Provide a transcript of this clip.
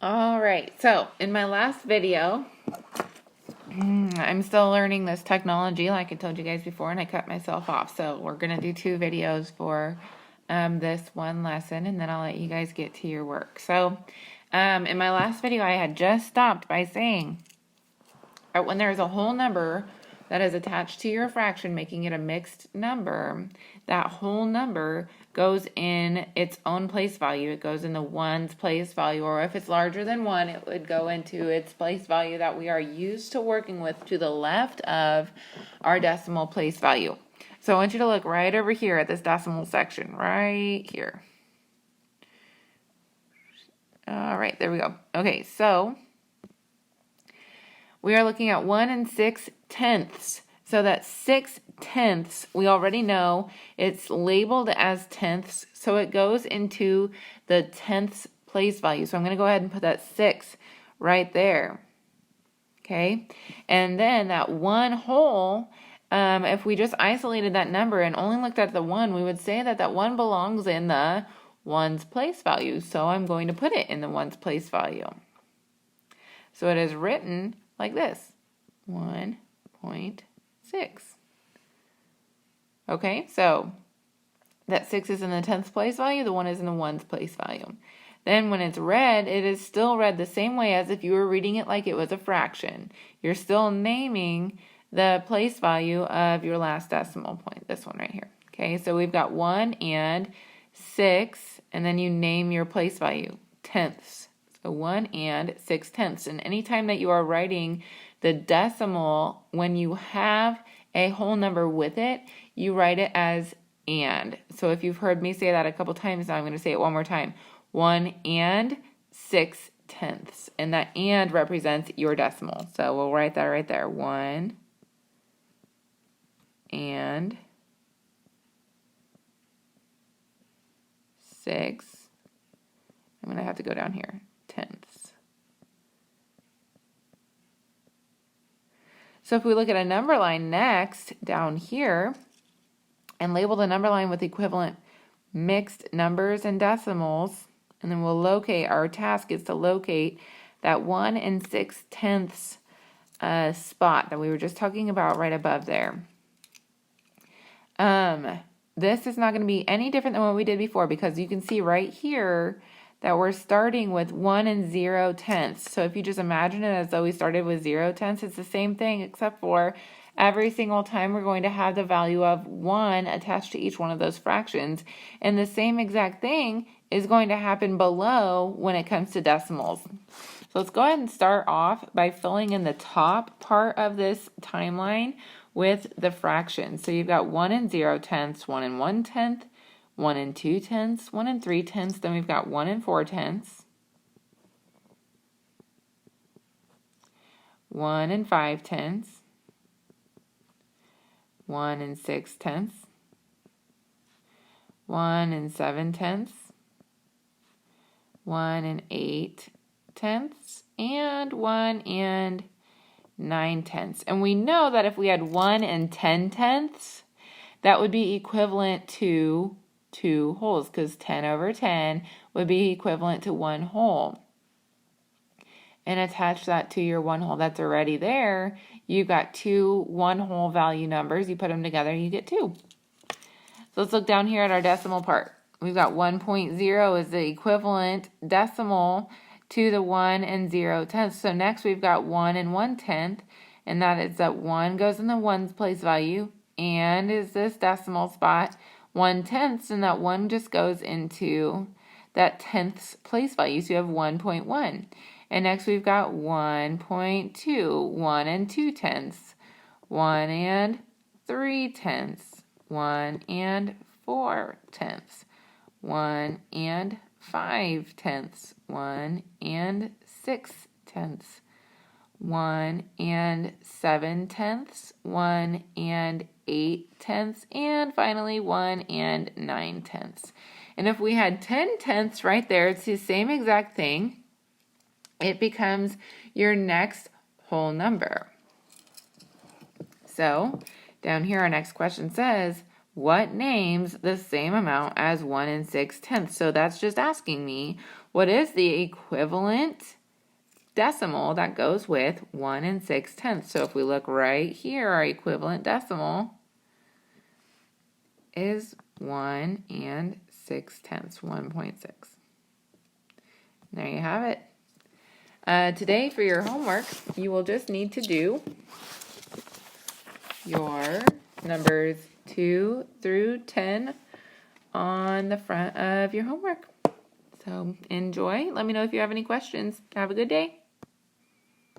All right, so in my last video, I'm still learning this technology like I told you guys before, and I cut myself off. So we're going to do 2 videos for this one lesson, and then I'll let you guys get to your work. So in my last video, I had just stopped by saying when there's a whole number that is attached to your fraction, making it a mixed number, that whole number goes in its own place value. It goes in the ones place value, or if it's larger than 1, it would go into its place value that we are used to working with to the left of our decimal place value. So I want you to look right over here at this decimal section, right here. All right, there we go. Okay, so we are looking at 1 6/10. So that 6/10, we already know it's labeled as tenths, so it goes into the tenths place value. So I'm going to go ahead and put that 6 right there. Okay, and then that 1 whole, if we just isolated that number and only looked at the 1, we would say that that 1 belongs in the ones place value. So I'm going to put it in the ones place value. So it is written like this, 1.6. Okay, so that 6 is in the tenths place value, the 1 is in the ones place value. Then when it's read, it is still read the same way as if you were reading it like it was a fraction. You're still naming the place value of your last decimal point, this one right here. Okay, so we've got 1 and 6, and then you name your place value, tenths. So 1 and 6/10. And anytime that you are writing the decimal, when you have a whole number with it, you write it as and. So if you've heard me say that a couple times now, I'm going to say it one more time. 1 and 6/10. And that and represents your decimal. So we'll write that right there. 1 and 6. I'm going to have to go down here. Tenths. So if we look at a number line next down here and label the number line with equivalent mixed numbers and decimals, and then we'll locate, our task is to locate that 1 6/10 spot that we were just talking about right above there. This is not going to be any different than what we did before, because you can see right here that we're starting with 1 0/10. So if you just imagine it as though we started with 0/10, it's the same thing, except for every single time we're going to have the value of 1 attached to each one of those fractions. And the same exact thing is going to happen below when it comes to decimals. So let's go ahead and start off by filling in the top part of this timeline with the fractions. So you've got 1 0/10, 1 1/10, 1 2/10, 1 3/10, then we've got 1 4/10, 1 5/10, 1 6/10, 1 7/10, 1 8/10, and 1 9/10. And we know that if we had 1 10/10, that would be equivalent to 2 wholes, because 10/10 would be equivalent to 1 whole. And attach that to your 1 whole that's already there. You've got 2 1 whole value numbers. You put them together, you get 2. So let's look down here at our decimal part. We've got 1.0 is the equivalent decimal to the 1 0/10. So next we've got 1 1/10, and that is that 1 goes in the ones place value, and is this decimal spot 1/10, and that 1 just goes into that tenths place value. So you have 1.1. And next we've got 1.2, 1 2/10, 1 3/10, 1 4/10, 1 5/10, 1 6/10, 1 7/10, 1 8/10, and finally 1 9/10. And if we had 10/10 right there, it's the same exact thing. It becomes your next whole number. So down here, our next question says, what names the same amount as 1 6/10? So that's just asking me, What is the equivalent decimal that goes with 1 6/10? So if we look right here, our equivalent decimal is 1 6/10, 1.6. There you have it. Today for your homework, you will just need to do your numbers 2 through 10 on the front of your homework. So enjoy. Let me know if you have any questions. Have a good day.